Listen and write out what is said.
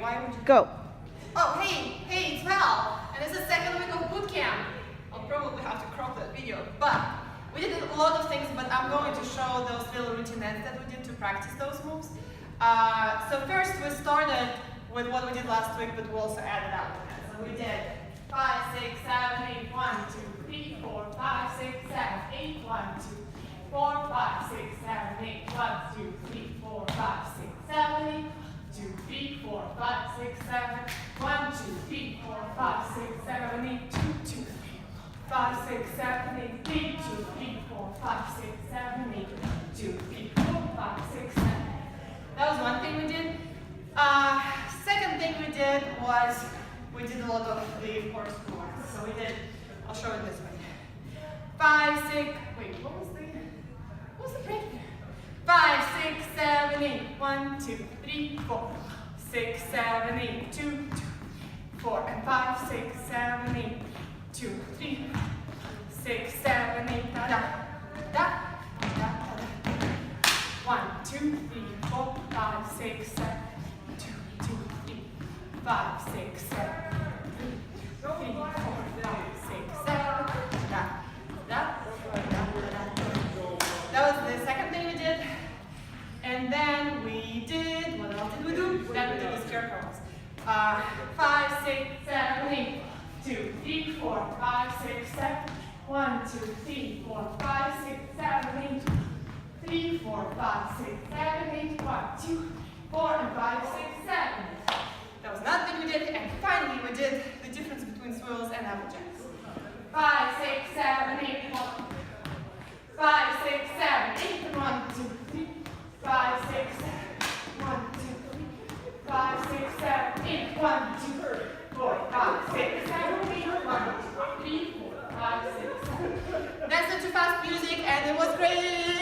why would you go? Oh, hey, it's Val, and it's the second week of Bootcamp. I'll probably have to crop that video, but we did a lot of things, but I'm going to show those little routinettes that we did to practice those moves. So first we started with what we did last week, but we also added up. So we did 5, 6, 7, 8, 1, 2, 3, 4, 5, 6, 7, 8, 1, 2, 4, 5, 6, 7, 8, 1, 2, 3, 4, 5, 6, 7, 8, 2, 3, 4, 5, 6, 7, 1, 2, 3, 4, 5, 6, 7, 8, 2, 2, 5, 6, 7, 8, 3, 2, 3, 4, 5, 6, 7, 8, 2, 3, 4, 5, 6, 7. That was one thing we did. Second thing we did was we did a lot of the corkscrew ones. So we did, I'll show it this way. 5, 6, wait, what was the break there? 5, 6, 7, 8, 1, 2, 3, 4, 6, 7, 8, 2, 2, 4, and 5, 6, 7, 8, 2, 3, 6, 7, 8, da, da, da, da, da, da. 1, 2, 3, 4, 5, 6, 7, 2, 2, 3, 5, 6, 7, 3, 4, 5, 6, 7, da, da, da. That was the second thing we did. And then we did, what else did we do? Then we did the scarecrows. 5, 6, 7, 8, 2, 3, 4, 5, 6, 7, 1, 2, 3, 4, 5, 6, 7, 8, 3, 4, 5, 6, 7, 8, 1, 2, 4, and 5, 6, 7. That was another thing we did. And finally we did the difference between swirls and applejacks. 5, 6, 7, 8, 1, 5, 6, 7, 8, 1, 2, 3, 5, 6, 7, 1, 2, 3, 5, 6, 7, 8, 1, 2, 4, 5, 6, 7, 8, 1, 2, 3, 4, 5, 6, 7. That's not too fast music, and it was great.